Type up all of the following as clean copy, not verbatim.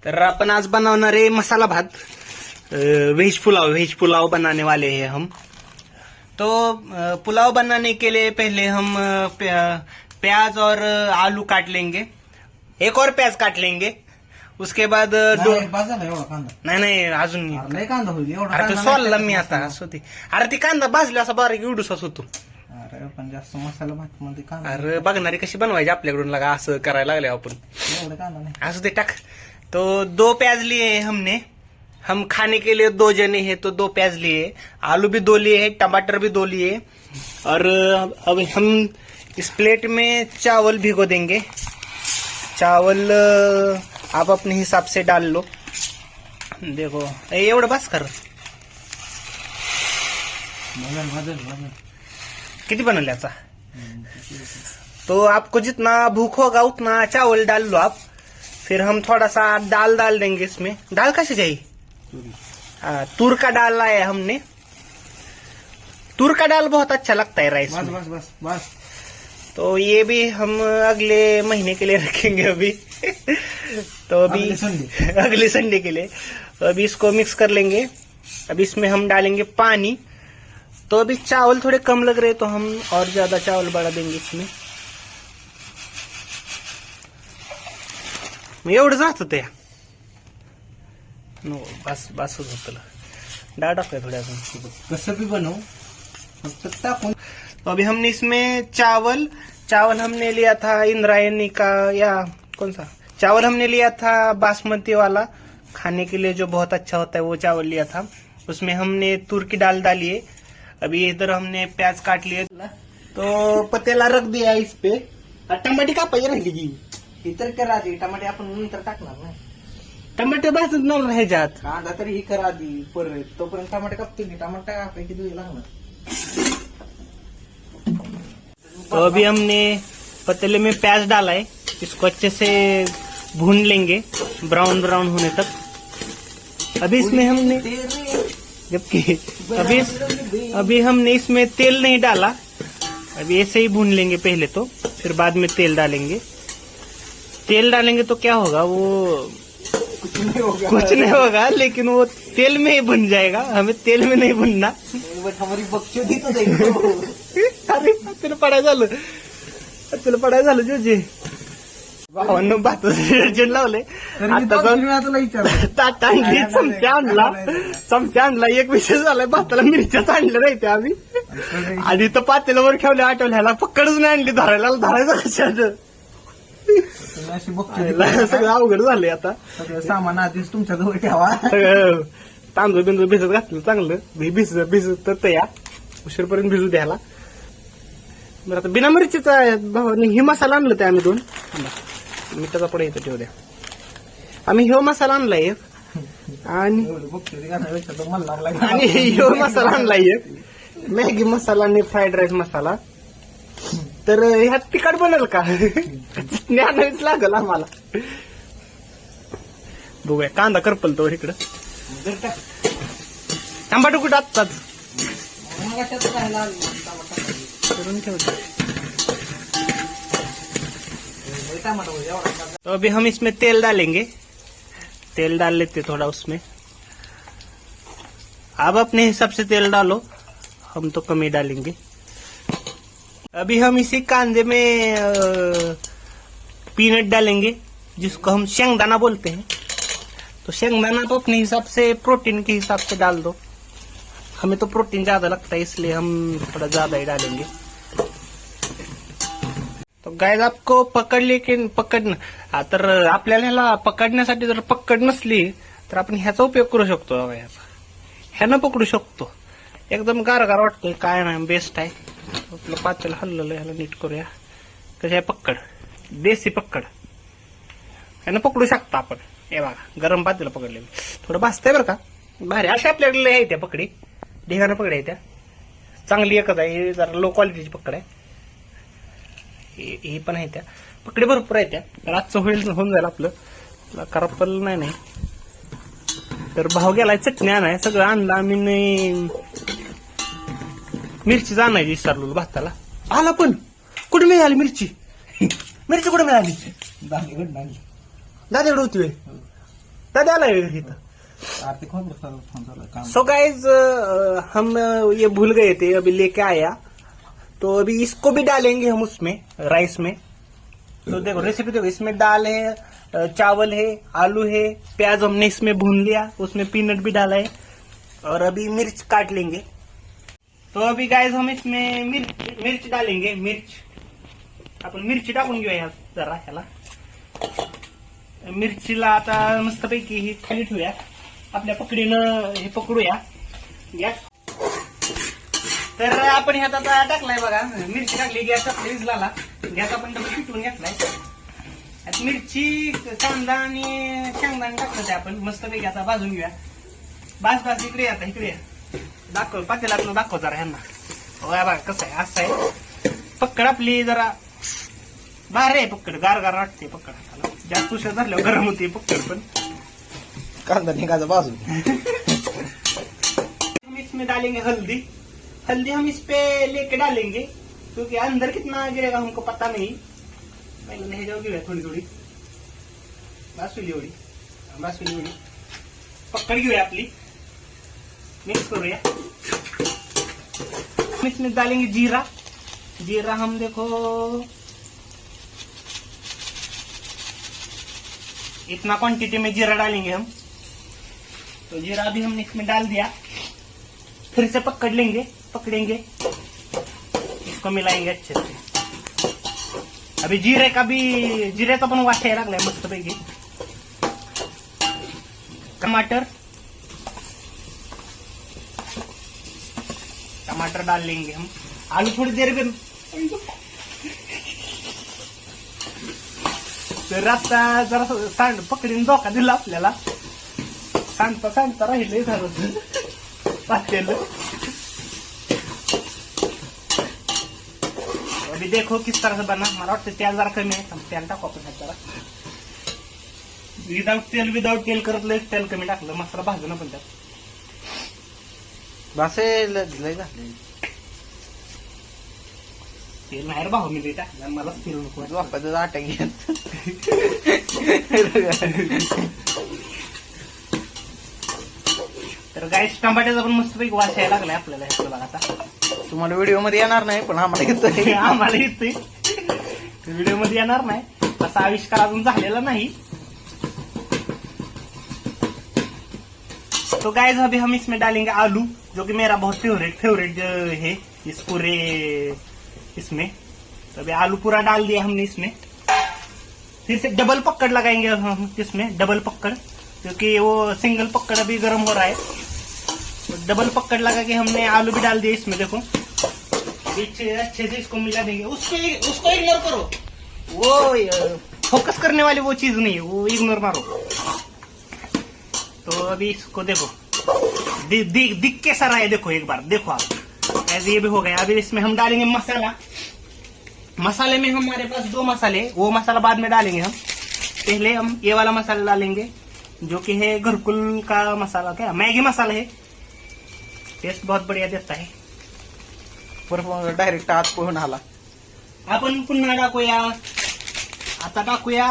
तर अपन आज बनवणार है मसाला भात, वेज पुलाव बनाने वाले हैं हम। तो पुलाव बनाने के लिए पहले हम प्याज और आलू काट लेंगे, एक और प्याज काट लेंगे। उसके बाद नाही अजून नाही कांदा होईल एवढा अरे तो सोलला मी आता असं ते. अरे ती कांदा भाजला असा बारीक एवढूसाच होतो. अरे पण जास्त मसाला भात मध्ये कांदा अरे बघणारी कशी बनवायची आपल्याकडून लगा असं करायला लागले आपण. एवढा कांदा नाही. असं ते टाक. तो 2 प्याज लिए हमने, हम खाने के लिए 2 जने हैं तो 2 प्याज लिए, आलू भी 2 लिए है, टमाटर भी 2 लिए। और अब हम इस प्लेट में चावल भिगो देंगे। चावल आप अपने हिसाब से डाल लो। देखो एवढं बस कर. किती बनल याचा? तो आपको जितना भूख होगा उतना चावल डाल लो आप। फिर हम थोड़ा सा दाल डाल देंगे इसमें। दाल कैसे चाहिए? तूर का दाल लाया है हमने। तूर का दाल बहुत अच्छा लगता है राइस में। बस बस बस तो ये भी हम अगले महीने के लिए रखेंगे अभी। तो अभी अगले संडे के लिए। तो अभी इसको मिक्स कर लेंगे। अभी इसमें हम डालेंगे पानी। तो अभी चावल थोड़े कम लग रहे तो हम और ज्यादा चावल बढ़ा देंगे इसमें. एवढं जात होते. नो बस बसच होतं. डाळ टाकूया थोड्या अजून. कसं भी बनव फक्त टाकून. तो अभी हमने इसमें चावल हमने लिया था इंद्रायणी का, या कौन सा चावल हमने लिया था बासमती वाला, खाने के लिए जो बहुत अच्छा होता है वो चावल लिया था. उसमें हमने तूर की दाल डाली है. अभी इधर हमने प्याज काट लिए तो पतेला रख दिया इस पे. टमाटे का पाहिजे राहिली की इतर करा आधी टमाटे आपण नंतर टाकणार ना. टमाटे भाजत न ह्याच्यात. कांदा तरी ही करा आधी परत तोपर्यंत टमाटे कापते मी. टमाटा कापायची दुई लागणार. तो अभी हमने पतीले में प्याज डाला है. इसको अच्छे से भून लेंगे ब्राउन ब्राउन होने तक. अभी इसमें हमने जबकि अभी हमने इसमें तेल नहीं डाला. अभी ऐसे ही भून लेंगे पहले तो, फिर बाद में तेल डालेंगे. तेल डालेंगे तो क्या होगा, वो कुछ नहीं होगा लेकिन वो तेल में ही भुन जाएगा. हमें तेल में नहीं भुनना. हमारी बकचोदी तो देखो. अरे तुला पडाय झालं जोजी. भावांना भात लावले. ताट आणली, चमचा आणला. एक विषय झालाय, भाताला मिरच्याच आणलं नाही ते आम्ही. आधी तर पातेल्यावर ठेवल्या आठवल्याला पकडच नाही आणली. धरायचं कशाचं. सगळं अवघड झालंय आता. सामान आधीच तुमच्या जवळ ठेवा. तांदूळ बिंदूळ भिजत घातलं चांगलं. भिजत तर या उशीरपर्यंत भिजू द्यायला. बरं आता बिना मिरचीचा भावाने ही मसाला आणलं ते आम्ही 2. मिठाचा पुढे इथं ठेवू द्या. आम्ही ह्यो मसाला आणला एक आणि ह्यो मसाला आणला एक, मॅगी मसाला आणि फ्राईड राईस मसाला. तर ह्यात तिखट बनेल का? चटणी आणावीच लागल आम्हाला. बघूया. कांदा करपल तो इकडं. टमाटो कुठं आत्ताच करून ठेवतो. तो अभी हम इसमें तेल डालेंगे. तेल डाल लेते थोड़ा उसमें. आप अपने हिसाब से तेल डालो, हम तो कम ही डालेंगे. अभी हम इसी कांदे में पीनट डालेंगे, जिसको हम शेंगदाना बोलते हैं. तो शेंगदाना तो अपने हिसाब से, प्रोटीन के हिसाब से डाल दो. हमें तो प्रोटीन ज्यादा लगता है इसलिए हम थोड़ा ज्यादा ही डालेंगे. तो गाइस आपको पकडणं तर आपल्याला ह्याला पकडण्यासाठी जर पकड नसली तर आपण ह्याचा उपयोग करू शकतो. ह्यानं पकडू शकतो. एकदम गारगार वाटतोय. काय नाही, बेस्ट आहे. आपलं पातेलं हल्लेलं. ह्याला नीट करूया. कशी आहे पक्कड, देसी पक्कड. ह्यानं पकडू शकता आपण. हे बघा गरम पातेलं पकडले. थोडं भाजतंय बरं का, भारी. अशा आपल्याकडे आहे त्या पकडी, ढेगानं पकड आहे त्या. चांगली एकच आहे. हे जरा लो क्वालिटीची पकड आहे. हे पण आहे त्या पकडी भरपूर आहे त्या. तर आजचं होऊन जाईल आपलं. करपल नाही. तर भाव गेलाय चटणी आणाय. सगळं आणलं आम्ही. मिरचीच आणायची विसरलो भाताला. आला पण कुठे मिळाली मिरची? मिरची कुठे मिळाली? दादीकडे दादाकडे होती. कधी आला इथं? आर्थिक फोन चालू आहे काम. सो गाइज हम ये भूल गए थे, अभी लेके आया, तो अभी इसको भी डालेंगे हम उसमें राइस में। तो देखो रेसिपी देखो, इसमें दाल है, चावल है, आलू है, प्याज हमने इसमें भून लिया, उसमें पीनट भी डाला है, और अभी मिर्च काट लेंगे। तो अभी गाइज हम इसमें मिर्च डालेंगे। आपण मिरची टाकून घेऊया जरा ह्याला। मिरचीला आता मस्तपैकी ही खाली ठेवूया, आपल्या पकडीनं हे पकडूया गॅस। तर आपण ह्यात आता टाकलाय बघा, मिरची टाकली, गॅस टाकली विजलाला, गॅस आपण डबल पिटवून घेतलाय। आता मिरची, कांदा आणि शेंगदाणे टाकलं ते आपण मस्तपैकी आता भाजून घेऊया। बस इकडे आता इकडे दाखव, पातेल्यातनं दाखव जरा ह्यांना। बघा कसं आहे, असं आहे पक्कड आपली, जरा भारी आहे पक्कड, गार गार वाटते पक्कड हाताला, जास्त उशीर धरल्यावर गरम होते पक्कड पण। कांदा निघायचा बाजू. हम इसमें डालेंगे हल्दी हम इस पे लेके डालेंगे, क्योंकि अंदर कितना गिरेगा हमको पता नहीं। पहले नहीं जाओगी थोड़ी थोड़ी बासुली एवढी पकड़ घेऊया आपली, मिक्स करूया। हम इसमें डालेंगे जीरा हम देखो इतना क्वांटिटी में जीरा डालेंगे हम। तो जीरा अभी हमने इसमें डाल दिया, फिर से पकड़ेंगे, इसको मिलाएंगे अच्छे से। अभी जीरेचा पण वास यायला लागलाय मस्तपैकी। टमाटर डाल लेंगे हम, आलू थोड़ी देर में। तर आता जरा पकडीने धोका दिला आपल्याला, सांडता राहिले झालं पातेलं। अभी देखो किस तरह से बना, मला वाटतं तेल जरा कमी आहे, तेल टाकू आपण जरा। विदाउट तेल करत लय तेल कमी टाकलं, मसाला भाजून पण त्यात भासेल लय झाले. तेल नाही रे भाऊ, मी टाकलं, मलाच तेल नको आहे. वापस आटा घेत. तर गाईस टमाट्याचा पण मस्तपैकी वास यायला लागलाय आपल्याला ह्याचं बघा आता। तुम्हाला व्हिडिओ मध्ये येणार नाही, पण आम्हाला येतोय. आम्हाला येतोय, व्हिडिओ मध्ये येणार नाही, असा आविष्कार अजून झालेला नहीं। तो गाइस अभी हम इसमें डालेंगे आलू, जो कि मेरा बहुत फेवरेट है इस पूरे इसमें। तो अभी आलू पूरा डाल दिया हमने इसमें। फिर से डबल पकड़ लगाएंगे हम इसमें, डबल पकड़, क्योंकि वो सिंगल पकड़ अभी गर्म हो रहा है। तो डबल पकड़ लगा के हमने आलू भी डाल दिए इसमें। देखो अच्छे से इसको मिला देंगे। उसको इग्नोर करो, वो फोकस करने वाली वो चीज नहीं है, वो इग्नोर मारो। तो अभी इसको देखो, दिख कैसा रहा है, देखो एक बार देखो आप, ऐसे ये भी हो गया। अभी इसमें हम डालेंगे मसाला। मसाले में हमारे पास 2 मसाले, वो मसाला बाद में डालेंगे हम। पहले हम ये वाला मसाला डालेंगे, जो कि है घरकुल का मसाला, क्या मैगी मसाला है, टेस्ट बहुत बढ़िया देता है। परत डायरेक्ट आत पोहून आला. आपण पुन्हा टाकूया, आता टाकूया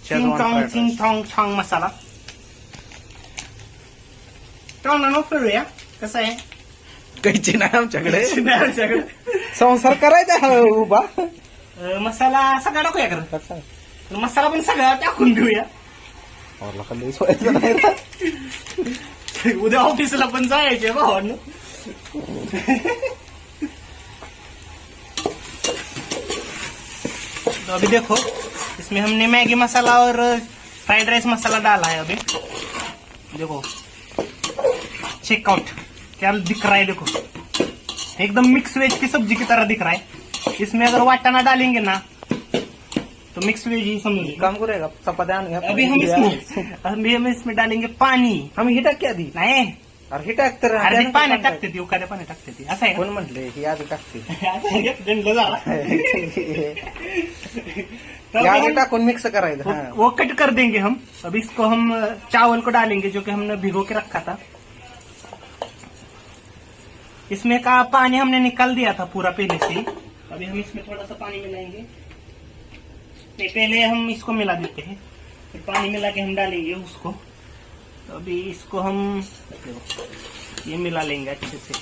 चिंग चॉंग मसाला। तोंडानं फिरूया, कसं आहे, कैची नाही आमच्याकडे. संसार करायचा हा उभा. मसाला सगळा टाकूया कर, मसाला पण सगळा टाकून घेऊया. उद्या ऑफिसला पण जायचे भावांनो. तो अभी देखो इसमें हमने मैगी मसाला और फ्राइड राइस मसाला डाला है। अभी देखो चेकआउट क्या दिख रहा है, देखो एकदम मिक्स वेज की सब्जी की तरह दिख रहा है। इसमें अगर वाटाना डालेंगे ना तो मिक्स वेज ही समझिए। काम करेगा चपात्या. अभी हम इसमें डालेंगे पाणी. हम ही टाक आधी. नाही, अरे ही टाक तर अर्धी पाणी टाकते ती, उकाड्या पाणी टाकते ती, असं आहे कोण म्हटले ही आधी टाकते. आधी टाकून मिक्स करायचं. हाँ. वो कट कर देंगे हम। अब इसको हम चावल को डालेंगे, जो कि हमने भिगो के रखा था। इसमें का पानी हमने निकाल दिया था पूरा पहले से। अभी हम इसमें थोड़ा सा पानी मिलाएंगे। नहीं, पहले हम इसको मिला देते हैं। फिर पानी मिला के हम डालेंगे उसको। तो अभी इसको हम ये मिला लेंगे अच्छे से।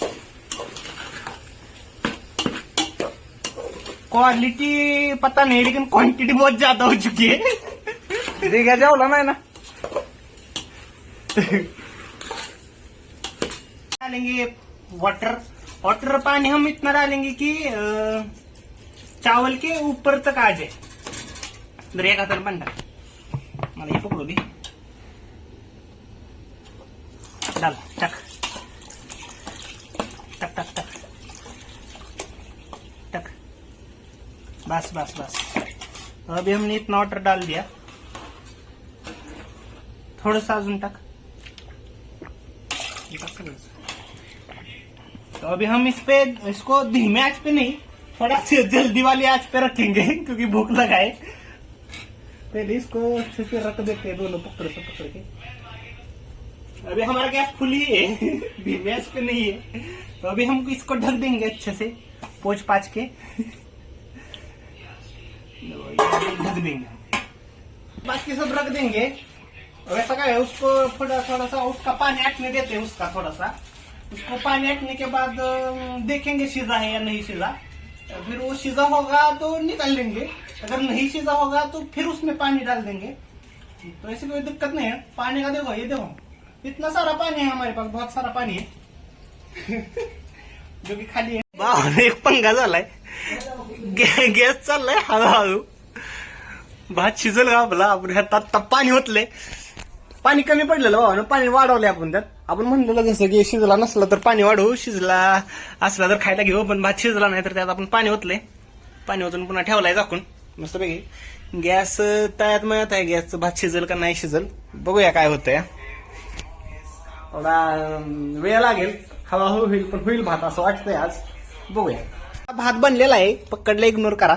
क्वालिटी पता नहीं लेकिन क्वांटिटी बहुत ज्यादा हो चुकी है। देखा जाओला नाही ना। डालेंगे वाटर। वाटर पानी हम इतना डालेंगे कि चावल के ऊपर तक आ जाए। इधर एक हाथाने पाणी टाक, मला हे पकडू दे। डाल, टाक टाक टाक टाक टाक। बस बस बस। तो अभी हमने इतना वाटर डाल दिया, थोड़ा सा अजून टाक। तो अभी हम इसको धीमे आंच पे नहीं, थोड़ा सी जल्दी वाली आंच पे रखेंगे क्योंकि भूख लगा है। पहले इसको अच्छे से रख देते हैं, दोनों पकड़ के। अभी हमारा गैस फुल ही है, धीमे आंच पे नहीं है। तो अभी हम इसको ढक देंगे अच्छे से, पोंछ पाछ के ढक देंगे। बाकी सब रख देंगे। वैसा क्या है, उसको थोड़ा सा उसका पानी हटने देते हैं, उसका थोड़ा सा। उसको पानी हटने के बाद देखेंगे सीधा है या नहीं सीधा। फिर वो सीधा होगा तो निकाल लेंगे, अगर नहीं सीधा होगा तो फिर उसमें पानी डाल देंगे। तो ऐसी कोई दिक्कत नहीं है। पानी का देखो, ये देखो इतना सारा पानी है हमारे पास, बहुत सारा पानी है जो कि खाली है। भावाने एक पंगा झालाय, गॅस चाललाय हळूहळू। भात शिजल का आपला, आपण ह्यात आता पाणी होतले। पाणी कमी पडलेलं भावानं, पाणी वाढवलंय आपण त्यात। आपण म्हणलेलं जसं की शिजला नसला तर पाणी वाढवू, शिजला असला तर खायला घेऊ, पण भात शिजला नाही तर त्यात आपण पाणी ओतले। पाणी ओतून पुन्हा ठेवलाय झाकून मस्तपैकी। गॅस तळ्यात मळत आहे, गॅसचं भात शिजल का नाही शिजल बघूया काय होतंय। थोडा वेळ लागेल, हळूहळू होईल, पण होईल भात असं वाटतंय आज, बघूया। भात बनलेला आहे, पकडला इग्नोर करा।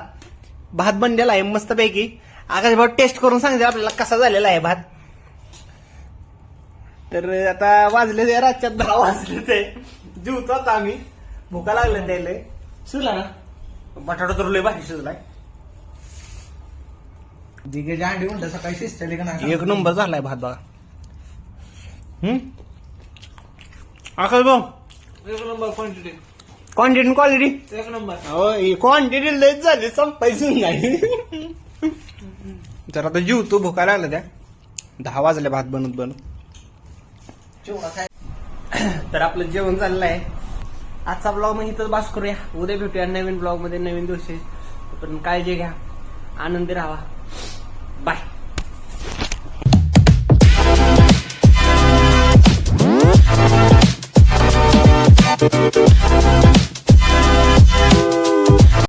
भात बनलेला आहे मस्तपैकी। आकाश भाऊ टेस्ट करून सांगते आपल्याला कसा झालेला आहे भात। तर आता वाजले ते रातच्या 10 वाजले, ते जेवतो आता आम्ही, भुका लागल्या द्यायला। शिजला ना बटाटा तर लय भारी शिजलाय। दिघेच्या अंडी म्हणलं सकाळी शिजतले का नाही? एक नंबर झालाय भात बघा। आकाश भाऊ एक नंबर क्वांटिटी, क्वालिटी एक नंबर। हो, क्वांटिटी लयच झाली, संपायची नाही। तर आता जेवतो, भुका लागल्या त्या। 10 वाजले भात बनत। तर आपलं जेवण झालेलं आहे। आजचा ब्लॉग मग इथंच बास करूया। उद्या भेटूया नवीन ब्लॉग मध्ये, नवीन दिवशी। पण काळजी घ्या, आनंदी राहा, बाय।